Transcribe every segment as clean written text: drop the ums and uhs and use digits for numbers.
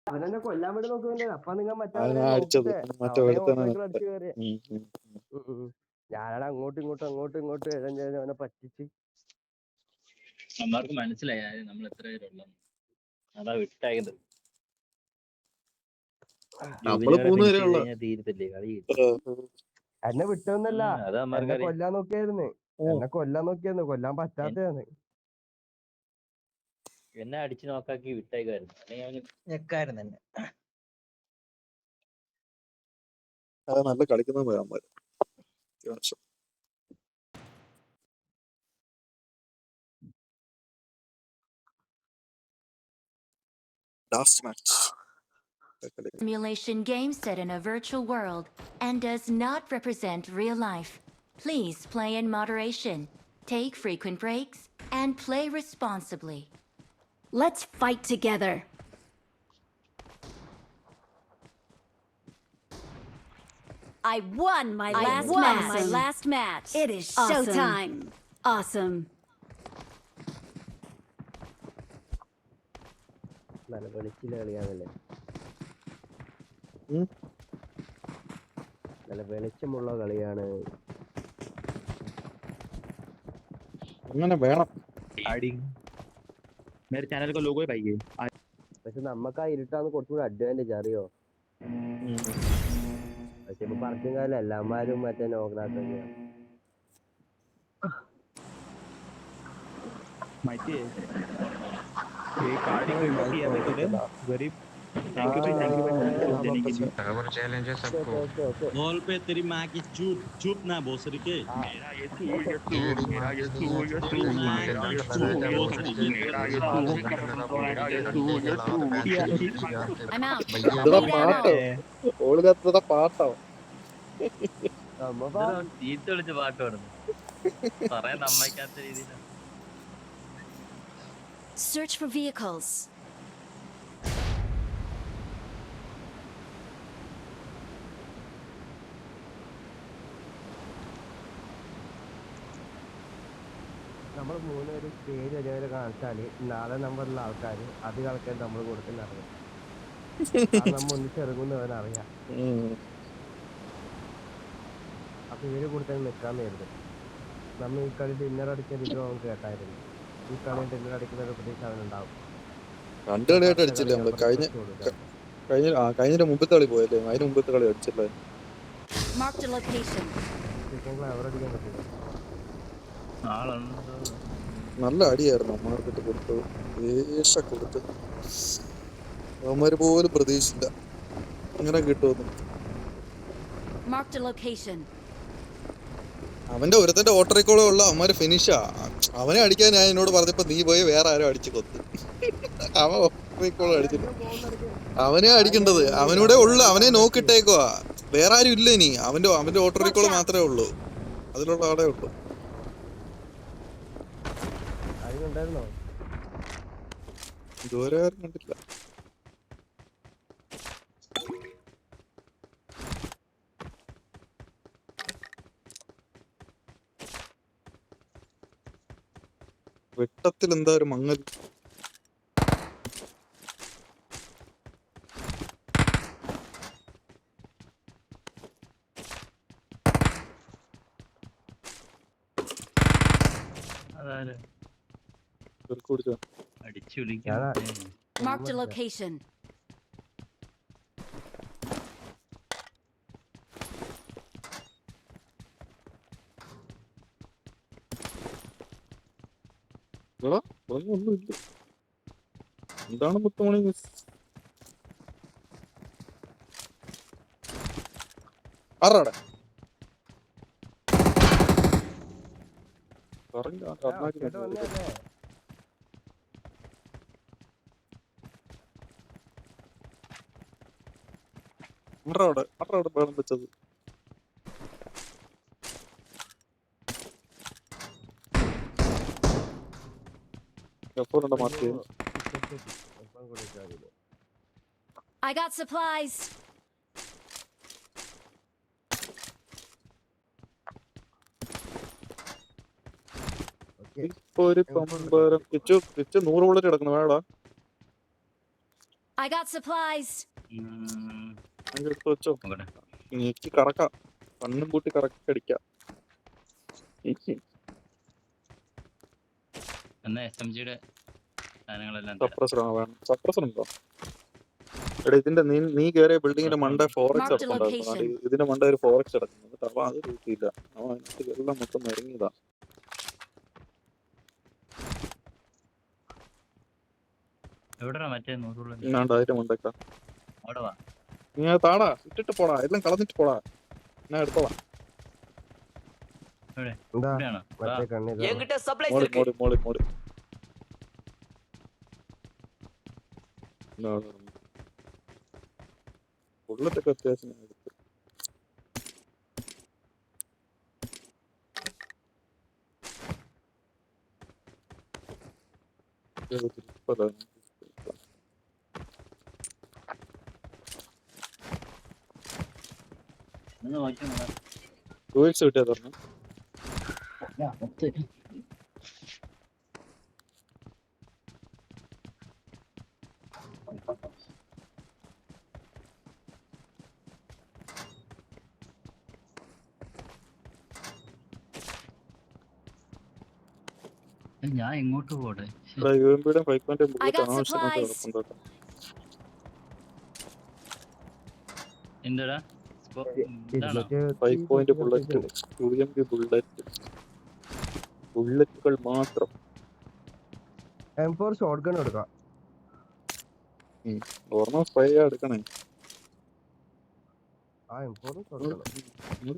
അവനെന്നെ കൊല്ലാൻ വേണ്ടി നോക്കുന്നുണ്ട്. അപ്പൊ നിങ്ങൾ അവനാ മറ്റേ അടിച്ചത് നോക്കിട്ടെ മറ്റേ അവനെ ഒരുത്തനാ. ഓട്ടോസൈക്കിൾ അടിച്ചു കയറിയ. ഞാനാണ് അങ്ങോട്ടും ഇങ്ങോട്ടും ഇഴഞ്ഞ് അവനെ പറ്റിച്ച്. അമ്മമാർക്ക് മനസ്സിലായി നമ്മൾ എത്ര പേരുള്ള അതാ വിട്ടായത്. നമ്മള് 3 പേരേ ഉള്ളു. തീരത്തില്ലേ കളി. എന്നെ വിട്ടൊന്നല്ല, അത് എന്നെ അമ്മമാർക്കറിയാം. കൊല്ലാൻ നോക്കിയായിരുന്നു. കൊല്ലാൻ പറ്റാത്തതാണ്. എന്നെ അടിച്ചു നോക്കാക്കി വിട്ടേക്കായിരുന്നു. അല്ലെങ്കിൽ അവന് ഞെക്കായിരുന്നു എന്നെ. അത് നല്ല കളിക്കുന്ന പോയാൽ last match. Simulation game set in a virtual world and does not represent real life. Please play in moderation, take frequent breaks, and play responsibly. Let's fight together. I won my last match. It is showtime. Awesome. നല്ല വെളിച്ചിലെ കളിയാണല്ലേ, നല്ല വെളിച്ചമുള്ള കളിയാണ്. അങ്ങനെ വേണം. പക്ഷെ നമുക്ക് ആ ഇരുട്ടാണ് കുറച്ചുകൂടി അഡ്വാൻറ്റേജ്, അറിയോ? പക്ഷെ ഇപ്പൊ പറഞ്ഞ കാലം എല്ലാമാരും മറ്റേ നോക്കണാത്തൊക്കെയാണ്. बॉल पे तेरी माँ की चुप ना भोसड़ी के। I'm out. പാട്ടോ ചീത്ത വിളിച്ച് പാട്ട് പാടുന്നു. പറയാൻ സമ്മതിക്കാത്ത രീതിയിലാണ്. Search for vehicles. നമ്മൾ 3 പേരും സ്റ്റേജ് അതേപോലെ കാണിച്ചാല് 4 നമ്പറിലുള്ള ആൾക്കാർ അത് കളിക്കാൻ നമ്മൾ കൊടുക്കുന്ന അറിയാം. നമ്മൾ ഒന്നിച്ചിറങ്ങുന്നവനറിയാം. അപ്പൊ ഇവര് കൊടുത്താൽ നിൽക്കാൻ നേരുത്. നമ്മ ഈ കളി ഡിന്നർ അടിക്കുന്ന ഇത് നമുക്ക് കേട്ടായിരുന്നു. ഈ കളി ഡിന്നർ അടിക്കുന്ന ഒരു പ്രതീക്ഷ അവനുണ്ടാവും. 2 കളിയായിട്ട് അടിച്ചില്ലേ നമ്മള്. കഴിഞ്ഞ മുമ്പത്തെ കളി പോയല്ലേ, അതിന് മുമ്പത്തെ കളി അടിച്ചല്ലേ. അവരടിക്കാൻ പറ്റില്ല. നല്ല അടിയായിരുന്നു അമ്മമാർക്കിട്ട് കൊടുത്തത്. കൊടുത്ത് അവന്മാര് പോലും പ്രതീക്ഷിച്ചില്ല ഇങ്ങനെ കിട്ടുമെന്ന്. അവന്റെ ഒരുത്തന്റെ ഓട്ടറിക്കോളം ഉള്ള അവന്മാര് ഫിനിഷാ. അവനെ അടിക്കാൻ ഞാൻ എന്നോട് പറഞ്ഞപ്പോ നീ പോയി വേറെ ആരും അടിച്ചു കൊത്ത്. അവൻ ഓട്ടറിക്കോളം അടിച്ചില്ല. അവനെ അടിക്കേണ്ടത് അവനൂടെ ഉള്ളു. അവനെ നോക്കിട്ടേക്കുവാ, വേറെ ആരും ഇല്ല ഇനി. അവന്റെ ഓട്ടറിക്കോള് മാത്രമേ ഉള്ളൂ, അതിലുള്ള ആളെ ഉള്ളു. ഇതുവരെ ആരും കണ്ടില്ല. വെട്ടത്തിൽ എന്താ ഒരു മങ്ങൽ. Marked a location. ഒന്നുമില്ല. എന്താണ് മുത്തുമണി ആറാടെ അവിടെ വേണം വെച്ചത്. I got supplies. ഇപ്പൊ ഒരു പമ്പരം 100 ബുള്ളറ്റ് കിടക്കണം വേടാ. I got supplies. എടുത്ത് വെച്ചോ. നോക്കട്ടെ. എനിക്ക് കറക്കാം, കണ്ണും കൂട്ടി കറക്കി അടിക്കാം. എന്നാ SMG-യുടെ സാധനങ്ങളെല്ലാം തരാം. സപ്രസർ വേണം. സപ്രസർ ഉണ്ടോ? എടാ ഇതിന്റെ നീ കയറിയ ബിൽഡിങ്ങിന്റെ മണ്ട ഫോറക്സ് Marked a അടപ്പുണ്ടായിരുന്നു. location. ഇതിന്റെ മണ്ട ഒരു ഫോറക്സ് അടക്കുന്നു. എന്നിട്ട് അവ അത് കൂട്ടിയില്ല. അവൻ അതിനകത്ത് എല്ലാം മൊത്തം ഇറങ്ങിയതാ. എവിടെയാ മറ്റേ 100 ഇന്നാണ്ട് അതിന്റെ മണ്ടക്ക. അവിടെ വാ. നീ അത് താടാ, ഇട്ടിട്ട് പോടാ, എല്ലാം കളഞ്ഞിട്ട് പോടാ, ഞാൻ എടുത്തോളാം. എവിടെ? എന്താ ഇവിടെയാണോ? വാ. മറ്റേ കണ്ണിതാ என்கிட்ட சப்ளைஸ் മോളി இருக்கு. മോളി മോളി മോളി. ബുള്ളറ്റൊക്കെ അത്യാവശ്യം ഞാൻ എടുത്തു. ഒന്ന് നോക്കി നോക്കാം. 2x കിട്ടിയാ തരണം. ഞാൻ ഒത്ത്. ഞാൻ എങ്ങോട്ട് പോട്ടെ? ഇവിടെ UMP-യുടെ 5.5 I ബുള്ളറ്റ് got ആവശ്യമായിട്ട് supplies. കിടപ്പുണ്ട് കേട്ടോ. എന്താടാ? ഇതാണോ? 5 ബുള്ളറ്റ്, UMP ബുള്ളറ്റ്, ബുള്ളറ്റുകൾ മാത്രം. M4 ഷോട്ട് ഗൺ എടുക്കാം. ഓർമ്മ സ്പ്രേ എടുക്കണേ. ആ M4 ഷോട്ട് ഗൺ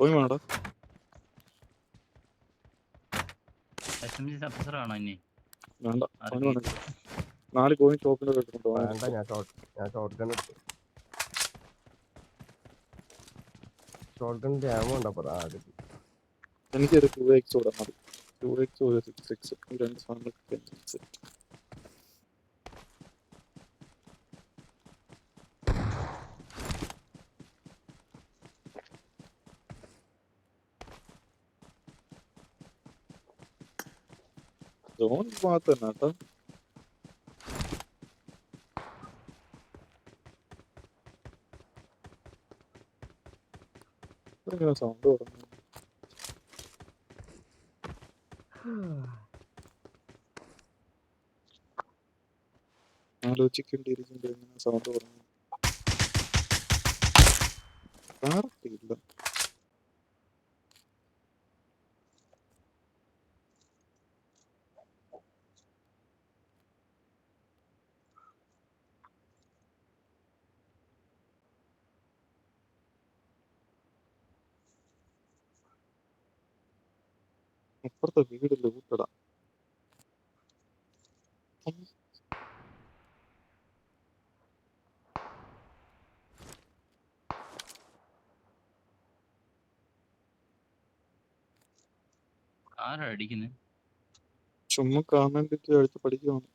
പോയി വേണ്ട. SMG സപ്രസർ ആണോ ഇനി? വേണ്ട, അവന് വേണ്ട. 4 കോയിൻ ഷോപ്പിന്റെ എടുത്തിട്ടുണ്ടോ? വേണ്ട, ഞാൻ ഷോട്ട് ഗൺ എടുത്തു. ഷോട്ട് ഗണ്ണിന്റെ ആമോ ഉണ്ടപ്പോ എനിക്കൊരു 2x കൂടെ മതി. 2x ഒരു 6x, ഈ രണ്ട് സാധനങ്ങൾക്ക് സോൺ ഭാഗത്ത് തന്നെ കേട്ടോ. ഇങ്ങനെ സൗണ്ട് തുടങ്ങി. ആലോചിക്കേണ്ടിയിരിക്കുമ്പോൾ ഇങ്ങനെ സൗണ്ട് തുടങ്ങി. കാർത്തില്ല. അപ്പുറത്തെ വീട് ലൂട്ടടാ. ആരാ അടിക്കുന്നത്? ചുമ്മാ കമന്റ് അടിച്ച് പഠിക്കുവാണ്.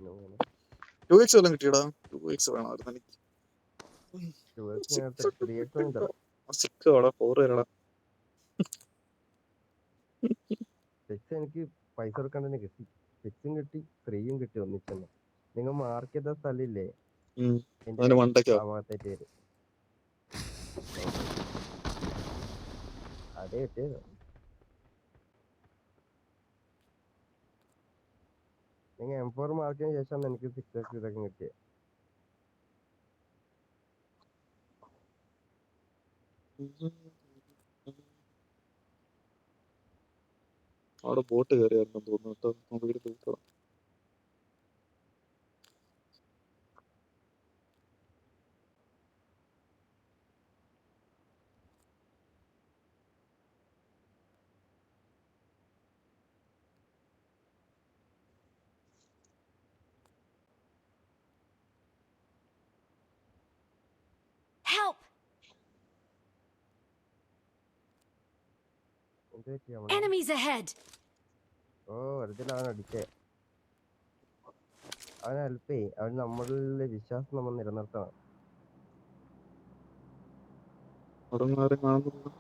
പോകുന്നു. 2x വല്ലതും കിട്ടിയടാ. 2x വേണമായിരുന്നു എനിക്ക്. 6 അവിടെ 4 തരടാ. എനിക്ക് പൈസ കൊടുക്കാണ്ട് തന്നെ കിട്ടി. 6ഉം കിട്ടി 3യും കിട്ടി ഒന്നിച്ചെന്ന്. നിങ്ങൾ മാർക്ക് ചെയ്ത സ്ഥലമില്ലേ, അതിന് മണ്ടയ്ക്കോ? ആ ഭാഗത്തായിട്ട് വരും. അതേ കിട്ടിയത്. നിങ്ങൾ M4 മാർക്കിന് ശേഷം എനിക്ക് 6x ഇതൊക്കെ കിട്ടിയത്. അവിടെ ബോട്ട് കയറിയായിരുന്നു തോന്നുന്നു കേട്ടോ. വീട് ലൂട്ടടാ. Help! എന്ത് പറ്റി അവിടെ? Enemies ahead! ഓ വെറുതെ അവൻ അടിച്ചേ. അവനെ ഹെൽപ്പ് ചെയ്യും. അവൻ നമ്മളിലെ വിശ്വാസം നമ്മൾ നിലനിർത്തണം. അവിടെ ഒന്നും ആരും കാണുന്നില്ല.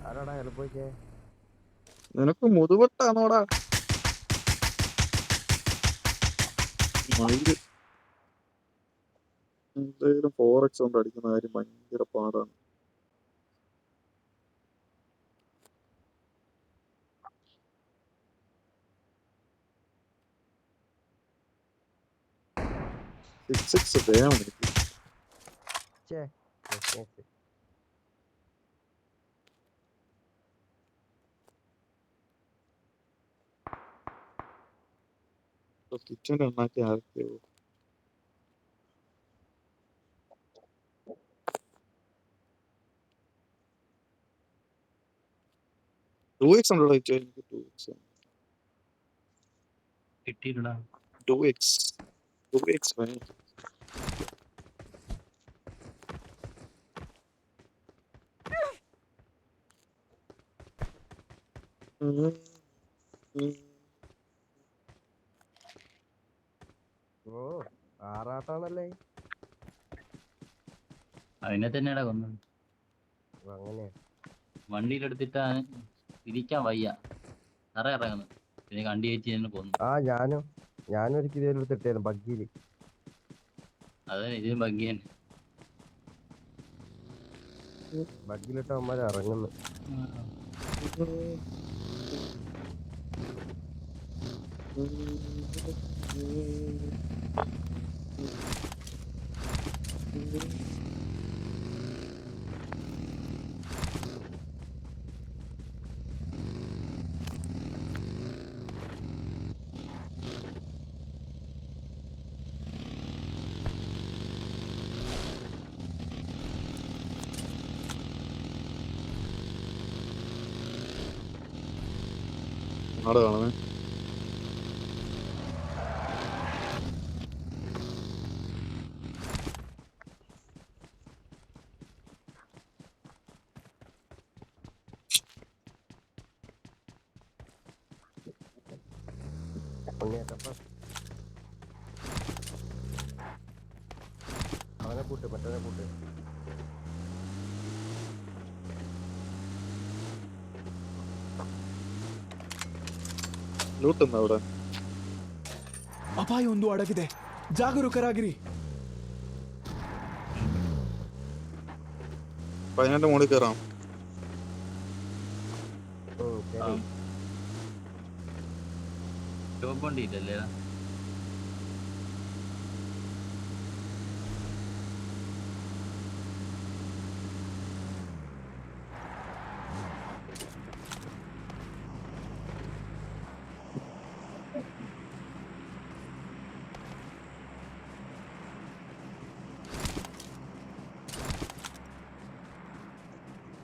ആരാടാ ഹെൽപ്പ് ചോദിച്ചേ? നിനക്ക് മുതുവട്ടാണോടാ മയില്? എന്തായാലും 4x കൊണ്ട് അടിക്കുന്ന കാര്യം ഭയങ്കര പാടാണ്. സിക്സ് വേണം എനിക്ക്. ഛേ, yes. കിച്ചൺ ഉണ്ടാക്കി ആർക്കെയോ 2x ഉണ്ടോ? എനിക്ക് കിട്ടിയില്ലടാ. 2x വേണം. ഓ, ആറാട്ടാണല്ലേ. അതിനെ തന്നെയാടാ കൊന്നത്. അങ്ങനെ വണ്ടിയിലെടുത്തിട്ട് തിരിക്കാൻ വയ്യ, തറ ഇറങ്ങുന്നു. പിന്നെ കണ്ടി കയറ്റി തന്നെ കൊന്നു. ആ ഞാനും ഒരു കിലോയിലെടുത്ത് ഇട്ടായിരുന്നു ബഗ്ഗിയില്. അതെ, ഇതിന് ഭംഗിയാണ്. ബഗ്ഗിലിട്ട് അവന്മാർ ഇറങ്ങുന്നു. നാട് കാണുന്നേ. ഉണ്ണിയേട്ടപ്പ അവനെ കൂട്ട്, മറ്റവനെ കൂട്ട്. ಲೂಟ್ ಅವ್ರ ಅಪಾಯ ಒಂದು ಅಡಗಿದೆ, ಜಾಗರೂಕರಾಗಿರಿ. 12 മോളിൽ കയറാം. ടോപ്പ് വണ്ടി ഇല്ലല്ലേ?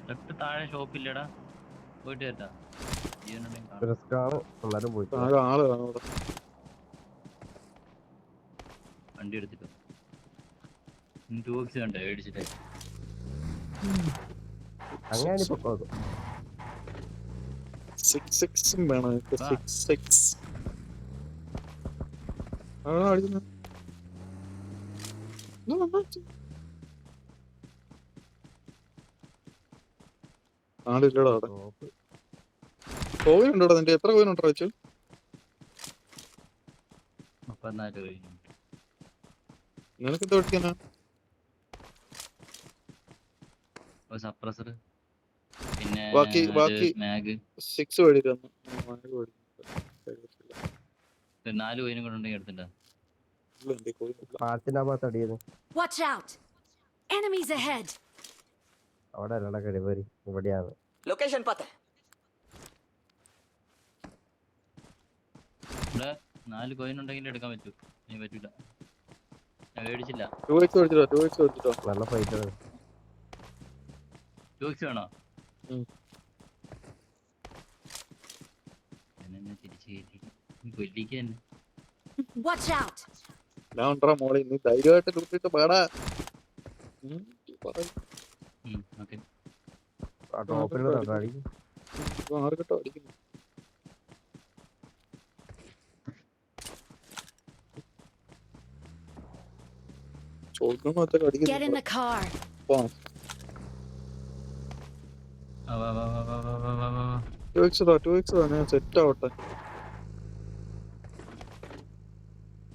തൊട്ട് താഴെ ഷോപ്പില്ലടാ, പോയിട്ട് കേട്ടാ. റിസ്ക്കാണ്, എന്നാലും പോയിട്ട് താഴെ ആള് കാണും അവിടെ. വണ്ടി എടുത്തിട്ട് 2x കണ്ടോ മേടിച്ചിട്ട്. അങ്ങനെ പൊക്കോളൂ. 6x വേണം എനിക്ക്. 6x ആണോ അടിക്കുന്നത്? ആളില്ലടാ അവിടെ. കോയിനുണ്ടോ നിന്റെ? എത്ര കോയിനുണ്ടോ വെച്ചു? 34 കഴിഞ്ഞു. നിനക്ക് എന്താ പഠിക്കാനാ? സപ്രസർ പിന്നെ ബാക്കി മാഗ് 6 മേടിക്കുന്നു. 4 കോയിനും കൂടെ ഉണ്ടെങ്കിൽ എടുത്തിട്ടാ. ഇല്ല, എന്റെ കോയിൻ ഇല്ല. പാലത്തിന്റെ ആ ഭാഗത്ത് അടിയത് Watch out! Enemies ahead! അവിടെ അല്ലട കഴിവരി, ഇവിടെയാണ്. ಲೊಕೇಶನ್ ಪತ್ತೆ. ഇവിടെ 4 കോയിൻ ഉണ്ടെങ്കിൽ എടുക്കാൻ പറ്റൂ. നീ പറ്റൂല, ഞാൻ മേടിച്ചില്ല. 2x മേടിച്ചിട്ടോ. നല്ല ഫൈറ്റ് ആണ്. 2x വേണോ? ഉം. എന്നെ തിരിച്ചു കയറ്റി കൊല്ലിക്ക് തന്നെ. Watch out! ഞാൻ ഉണ്ടറാ മോളെ, നീ ധൈര്യമായിട്ട് ലൂട്ടിട്ട് പാടാ. ഓക്കെ. ആ ടോപ്പിലുള്ള അടി ആർക്കട്ടോ അടിക്കുന്നു. ചോദിക്കുന്നൊക്കെ Get in അടിക്കുന്നു. the car. പോണം. വാ, വാ, വാ, വാ, വാ, വാ, വാ, വാ. 2x താ, ഞാൻ സെറ്റ് ആവട്ടെ.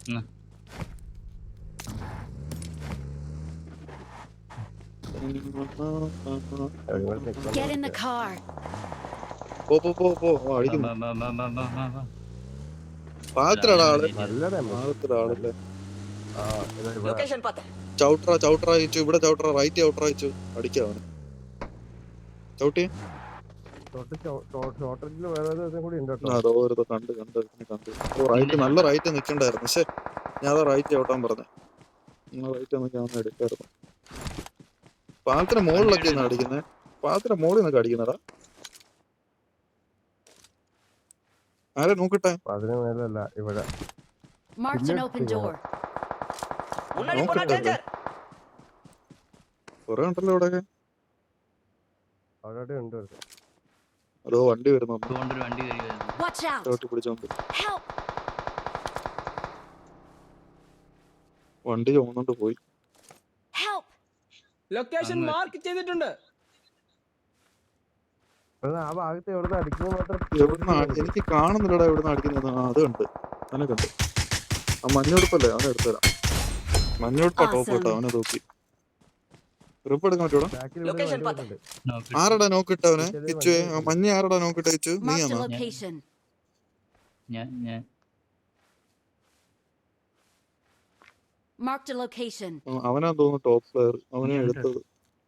എന്നാ. Get in the car. പോ അടിക്കുന്നു. വാ, വാ, വാ, വാ, വാ, വാ, വാ. പാത്രടാ ആള്. നല്ല ഡാമേജ്. പാത്രടാളല്ലേ. ആ ഇത് ഇവിടെ ಲೊಕೇಶನ್ ಪತ್ತೆ. ചവിട്ടറ അയച്ചു, ഇവിടെ ചവിട്ടറ, റൈറ്റ് ചവിട്ടറ അയച്ചു. അടിക്കാവന് ചവിട്ടി. ഷോർട്ടേജിൽ വേറെ ദിവസം കൂടി ഉണ്ട് കേട്ടോ. അതോ ഒരു കണ്ട് റൈറ്റ്, നല്ല റൈറ്റ് നിക്കണ്ടായിരുന്നു. പക്ഷെ ഞാൻ അതാ റൈറ്റ് ചവിട്ടാൻ പറഞ്ഞേ. റൈറ്റ് നിൽക്കാൻ എടുക്കായിരുന്നു. പാലത്തിന്റെ മുകളിലൊക്കെ അടിക്കുന്നേ. പാലത്തിന്റെ മുകളിൽ നിന്നൊക്കെ അടിക്കുന്നടാ. ആരെ നോക്കട്ടെ. അതിന് മേലല്ല ഇവിടെ. Marked an open door. ಮುನ್ನಡಿ ಪೋನ നോക്കട്ടെ. ಡೇಂಜರ್. കൊറേ ഉണ്ടല്ലോ ഇവിടെ. അവിടെ ഉണ്ട്. അതോ വണ്ടി വരുന്നു. ഇതുകൊണ്ടൊരു വണ്ടി കയറി വരുന്നു. Watch out! ചവിട്ടി പിടിച്ചോണ്ട് Help! വണ്ടി ചുമന്നോണ്ട് പോയി. Help! ലൊക്കേഷൻ മാർക്ക് ചെയ്തിട്ടുണ്ട്. ആ ഭാഗത്ത് എവിടെ നിന്ന് അടിക്കുന്നത് മാത്രം എവിടുന്ന എനിക്ക് കാണുന്നില്ലടാ എവിടുന്ന് അടിക്കുന്നത്. അത് കണ്ട് അവനെ കണ്ട്. ആ മഞ്ഞുടുപ്പല്ലേ, അവനെ എടുത്തുതരാം. മഞ്ഞുടുപ്പാ ടോപ്പ് കേട്ടോ, അവനെ നോക്കി റിപ്പ് എടുക്കാൻ പറ്റൂടാ. ബാക്കിൽ ലൊക്കേഷൻ ഇവിടെ ഉണ്ട്. നോക്ക്. ആരടാ നോക്കിട്ടവനെ ഇച്ചു? മഞ്ഞ ആരടാ നോക്കിട്ട് ഇച്ചു? Marked a നീയാണോ? location. ഞാൻ Marked a location. അവനാ തോന്നുന്നു ടോപ്പ് പ്ലെയർ. അവനെ എടുത്തത്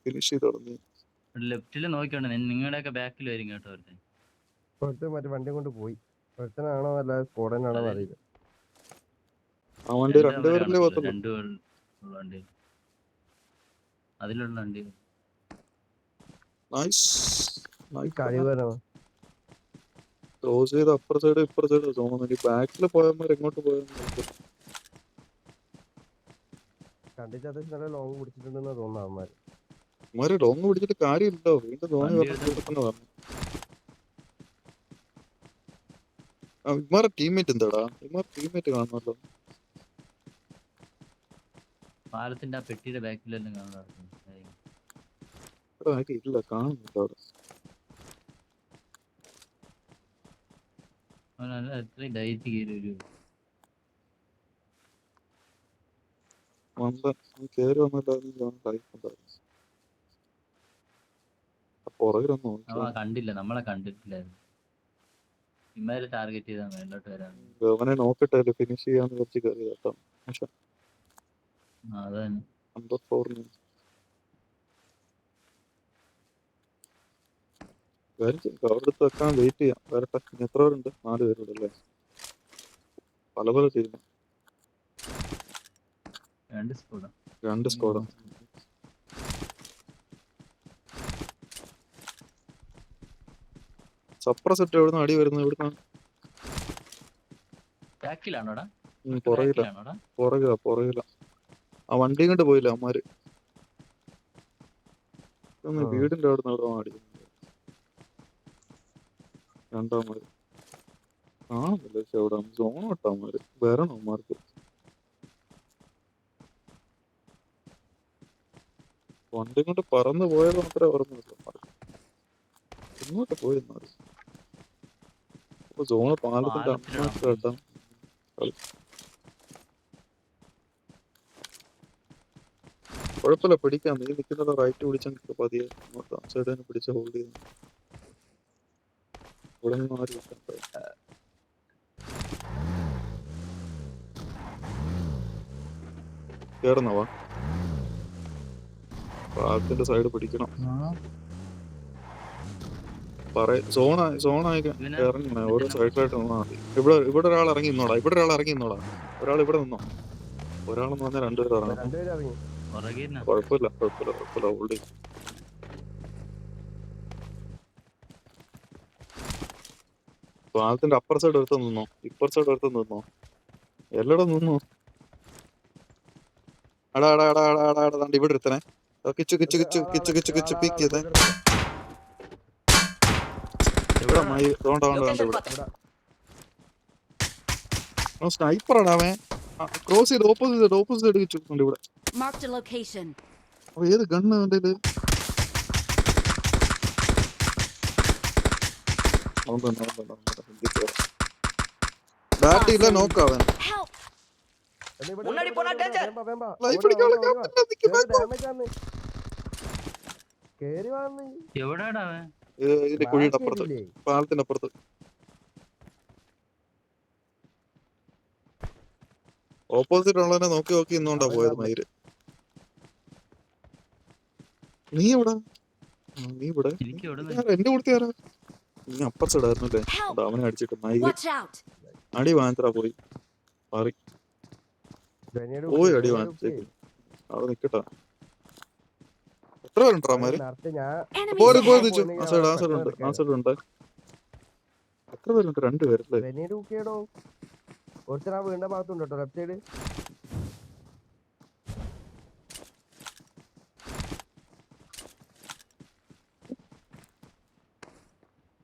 ഫിനിഷ് ചെയ്ത് തുടങ്ങി. ലെഫ്റ്റില് നോക്കിയോണ്ട് നിങ്ങളുടെയൊക്കെ ബാക്കിൽ വരും കേട്ടോ ഒരുത്തൻ. ഒരുത്തൻ മറ്റേ വണ്ടി കൊണ്ട് പോയി. ഒരുത്തനാണോ അല്ല സ്കോഡനാണോ അറിയില്ല. ആ വണ്ടി രണ്ടുപേരിലേ പോകത്തുള്ളൂ. രണ്ടുപേരുള്ള വണ്ടി, അതിലുള്ള വണ്ടി. നൈസ് കഴിവനോ ക്ലോസ് ചെയ്ത് അപ്പുറ സൈഡ് ഇപ്പുറ സൈഡ് തോന്നുന്നു. ബാക്കിൽ പോയമാർ എങ്ങോട്ട് പോയെന്ന് കണ്ടിട്ട് അത്യാവശ്യം നല്ല ലോങ് പിടിച്ചിട്ടുണ്ടെന്ന് തോന്നുന്നു അവന്മാര്. അവന്മാര് ലോങ് പിടിച്ചിട്ട് കാര്യമില്ലല്ലോ. വീണ്ടും ധോണി പറഞ്ഞു. ഇമാരെ ടീംമേറ്റ് എന്താടാ? ഇമാരെ ടീംമേറ്റ് കാണുമല്ലോ. പാലത്തിന്റെ ആ പെട്ടിയുടെ ബാക്കിലെല്ലാം കാണാൻ ഇവിടെ ഇല്ല, കാണുന്നില്ല അവിടെ. അവൻ എത്രയും ഡയറ്റ് കയറി ഒരു കേറി വന്നില്ലായിരുന്നു. പുറകിലൊന്നും അവൻ കണ്ടില്ല, നമ്മളെ കണ്ടിട്ടില്ലായിരുന്നു. ഇമാര് ടാർഗറ്റ് ചെയ്താണ് മേലോട്ട് വരാൻ. അവനെ നോക്കട്ടെ ഫിനിഷ് ചെയ്യാന്ന് വെച്ച് കയറി കേട്ടോ. പക്ഷെ അത് തന്നെ. നമ്പർ 4 അവിടുത്തെ വെക്കാൻ വെയിറ്റ് ചെയ്യാം. വരട്ടെ. എത്ര പേരുണ്ട്? 4 പേരുണ്ട് അല്ലേ? പല പല ടീം. 2 സ്കോഡാ. 2 സ്കോഡാ. സപ്രസെറ്റ് എവിടുന്ന് അടി വരുന്നത്? എവിടുന്നാണ്? ബാക്കിലാണോടാ? പുറകില. ആ വണ്ടി കൊണ്ട് പോയില്ല അമ്മമാര്. വീടിന്റെ അവിടുന്ന് അവിടെ അടിക്കുന്നത്. രണ്ടാമത് കാണുന്നില്ല. പക്ഷെ അവിടെ സോൺ ഇട്ടമാര് വരണം. അമ്മമാർക്ക് വണ്ടി കൊണ്ട് പറന്ന് പോയത് മാത്രമേ ഓർമ്മയുള്ളൂ. ഇങ്ങോട്ട് പോയിരുന്നത് സോണ് പാലത്തിന്റെ അമ്മ കേട്ടാ. കുഴപ്പമില്ല, പിടിക്കാം. നീ നിൽക്കുന്നത് റൈറ്റ് പിടിച്ചാൽ പതിയെ സൈഡ് തന്നെ പിടിച്ച് ഹോൾഡ് ചെയ്യുന്നു. ഇവിടെ നിന്ന് ആരും കേറുന്നവാ പാലത്തിന്റെ സൈഡ് പിടിക്കണം. സോണായി ഇറങ്ങണേ. ഓരോ സൈഡിലായിട്ട് നിന്നാ മതി. ഇവിടെ ഒരാൾ ഇറങ്ങി നിന്നോടാ. ഒരാൾ ഇവിടെ നിന്നോ. ഒരാളെന്ന് പറഞ്ഞാൽ രണ്ടുപേരും ഇറങ്ങണം. രണ്ടുപേരും ഇറങ്ങി. കുഴപ്പമില്ല. ഓൾഡി പാലത്തിന്റെ അപ്പർ സൈഡ് എടുത്ത് നിന്നോ, ഇപ്പർ സൈഡ് എടുത്ത് നിന്നോ, എല്ലായിടും നിന്നോ. അടാ ഇവിടെ എടുത്തനെ. കിച്ചു പീക്ക് ചെയ്തേ. എവിടെ Location path. സ്നൈപ്പറാണ് അവൻ. ക്രോസ് ചെയ്ത് ഓപ്പോസിറ്റ് സൈഡ് കിച്ചുണ്ട് ഇവിടെ. Marked a location. അപ്പൊ ഏത് ഗണ്ണ് അവൻ്റെ ബാറ്റ് ഇല്ല. നോക്കാവൻ Help! മുன்னாടി പോണ danger. ലൈഫ് അടിക്കാനുള്ള കേറി വന്ന് എവിടെയാടാ അവൻ? ഇതിന്റെ കുഴിയുടെ അപ്പുറത്ത്, പാലത്തിന്റെ അപ്പുറത്ത്. ഓപ്പോസിറ്റ് ഉള്ളവനെ നോക്കി ഇന്നോണ്ടാ പോയത് മയില്. നീ എവിടെ? നീ ഇവിടെ എനിക്ക് എവിടെ എന്റെ കൊടുത്തി ആരാ? നീ അപ്പർ സൈഡ് ആയിരുന്നല്ലേ? അവനെ അടിച്ചിട്ട് മയില് Watch out! അടി വാങ്ങിത്തറ പോയി മാറി പോയി അടി വാങ്ങിച്ചേക്ക്. അവിടെ നിക്കട്ടാ. എത്ര പേരുണ്ടാ മാര്? Enemies പോയി ahead! ആ സൈഡ് ഉണ്ട്. എത്ര പേരുണ്ട്? 2 പേരല്ലേ? ഗ്രനേഡ് കുക്കിയടോ. ഒരുത്തനാ വീണ്ട ഭാഗത്തുണ്ട് കേട്ടോ, ലെഫ്റ്റ് സൈഡ്.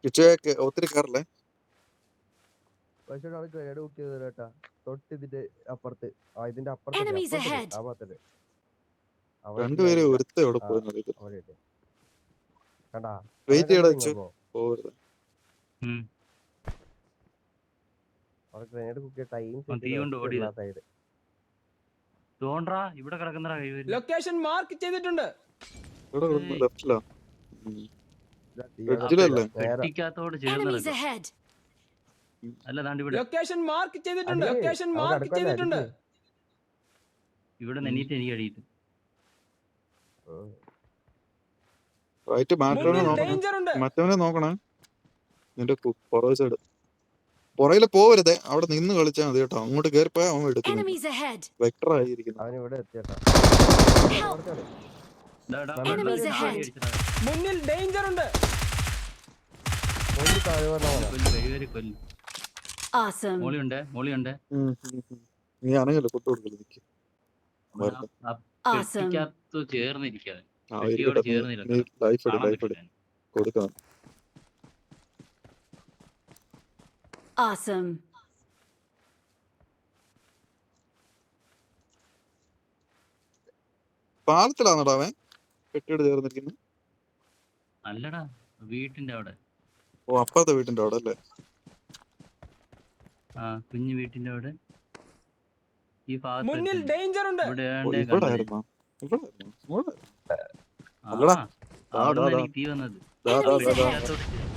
കിച്ചുവൊക്കെ ഒത്തിരി കയറല്ലേ? പക്ഷേ ആള് ഗ്രനേഡ് കുക്ക് ചെയ്തത് കേട്ടാ. തൊട്ട് ഇതിന്റെ അപ്പുറത്ത്, ഇതിന്റെ അപ്പുറത്ത് Enemies ahead! ആ ഭാഗത്തല്ലേ. 2 പേര് ഒരുത്ത എവിടെ പോയെന്ന് അറിയത്തില്ല. കണ്ടാ വെയിറ്റ് ചെയ്യടാ വെച്ചു പോകരുത്. ഗ്രനേഡ് കുക്ക് ടൈം തീ കൊണ്ട് ഓടിയതാ. സൈഡ് തോണ്ടാ ഇവിടെ കിടക്കുന്നടാ കൈവരി. ലൊക്കേഷൻ മാർക്ക് ചെയ്തിട്ടുണ്ട്. ഇവിടെ ലെഫ്റ്റിലാ. എഡ്ജിലല്ലേ? പെട്ടിക്കകത്തോട് ചേർന്ന് Enemies കിടക്കും. ahead! അല്ല ദാണ്ട് ഇവിടെ ലൊക്കേഷൻ മാർക്ക് ചെയ്തിട്ടുണ്ട്. ഇവിടെ നെന്നീറ്റ് എനിക്ക് അടിയിട്ട്. റൈറ്റ് മുന്നിൽ danger ഉണ്ട്. മറ്റവനെ നോക്കണേ. നിന്റെ പുറകെ സൈഡ് പുറകില് പോവരുതേ. അവിടെ നിന്ന് കളിച്ചാൽ മതി കേട്ടോ. അങ്ങോട്ട് കയറിപ്പോയാൽ അവൻ എടുക്കുന്നു. Enemies ahead! വെക്ടർ ആയിരിക്കുന്നു. അവൻ ഇവിടെ എത്തിയേട്ടാ. Enemies ahead! മുന്നിൽ danger ഉണ്ട്. കൊല്ലു. Awesome! മോളിയുണ്ട്. നീ ആണെങ്കിലും കൊട്ടു കൊടുക്കല് നിക്ക്. Awesome! പെട്ടിക്കകത്ത് ചേർന്നിരിക്കാതെ നീ ലൈഫ് എടു കൊടുക്കാം. Awesome! പാലത്തിലാണോടാ അവൻ പെട്ടിയോട് ചേർന്നിരിക്കുന്നത്? അല്ലടാ വീട്ടിന്റെ അവിടെ. ഓ അപ്പുറത്തെ വീട്ടിന്റെ അവിടെ അല്ലേ? കുഞ്ഞു വീട്ടിന്റെ അവിടെ ഈ മുന്നിൽ danger ഉണ്ട്. ഇവിടായിരുന്നോ? എനിക്ക് തീ വന്നത്.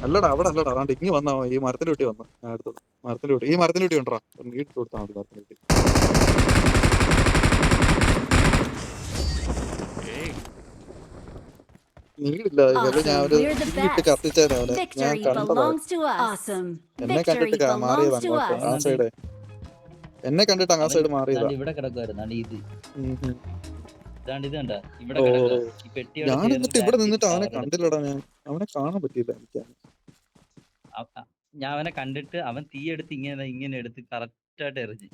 അല്ലടാ അവിടെ അല്ലടാ. അതാണ്ട് ഇങ്ങ് വന്നാ ഈ മരത്തിന്റെ വീട്ടിൽ വന്ന. ഞാൻ എടുത്തത് മരത്തിന്റെ വീട്ടിൽ. ഈ മരത്തിന്റെ വീട്ടിൽ ഉണ്ടോ? വീട്ടിൽ കൊടുത്താൽ മതി മരത്തിന്റെ വീട്ടിൽ. നീടില്ല. ഞാൻ ഒരു വീട്ടിൽ കത്തിച്ചാണ് അവനെ. ഞാൻ Victory കണ്ടതാ. belongs to us! Awesome! എന്നെ Victory കണ്ടിട്ട് മാറിയതാ belongs to അങ്ങോട്ട്. ആ us! സൈഡ് എന്നെ കണ്ടിട്ട് ആ സൈഡ് മാറിയതാ. ഇവിടെ കിടക്കുവായിരുന്നു ഇത്. ഇതാണ്ട് ഇത് കണ്ട ഇവിടെ ഓ. കിടക്കുക. ഈ പെട്ടി ഞാൻ എന്നിട്ട് ഇവിടെ നിന്നിട്ട് അവനെ കണ്ടില്ലടാ. ഞാൻ അവനെ കാണാൻ പറ്റിയില്ല എനിക്ക്. ഞാൻ അവനെ കണ്ടിട്ട് അവൻ തീ എടുത്ത് ഇങ്ങനെ എടുത്ത് കറക്റ്റ് ആയിട്ട് എറിഞ്ഞ്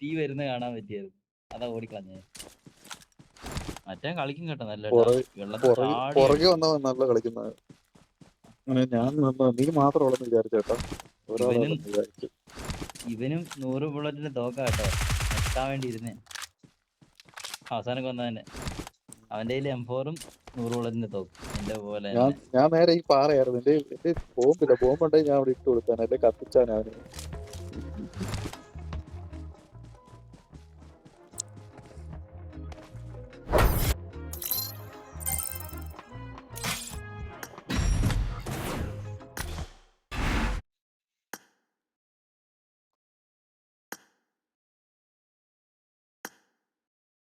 തീ വരുന്ന കാണാൻ പറ്റിയായിരുന്നു. അതാ ഓടിക്കളഞ്ഞേ. മറ്റേ കളിക്കും കേട്ടോ നല്ല പുറകെ വന്നവൻ നല്ല കളിക്കുന്ന. അങ്ങനെ ഞാൻ നീ മാത്രമുള്ളെന്ന് വിചാരിച്ചേട്ടാ. ഒരാളെന്ന് വിചാരിച്ചു. ഇവനും 100 ബുള്ളറ്റിന് തോക്ക കേട്ടോ. എത്താൻ വേണ്ടി ഇരുന്നേ. അവസാനം കൊന്നതന്നെ. അവന്റെ കയ്യിൽ M4ഉം 100 ബുള്ളറ്റിന്റെ തോക്കും. എന്റെ പോലെ ഞാൻ നേരെ ഈ പാറയായിരുന്നു. എന്റെ ബോംബില്ല. ബോംബുണ്ടെങ്കിൽ ഞാൻ അവിടെ ഇട്ട് കൊടുക്കാൻ. എന്റെ കത്തിച്ചാൻ അവന്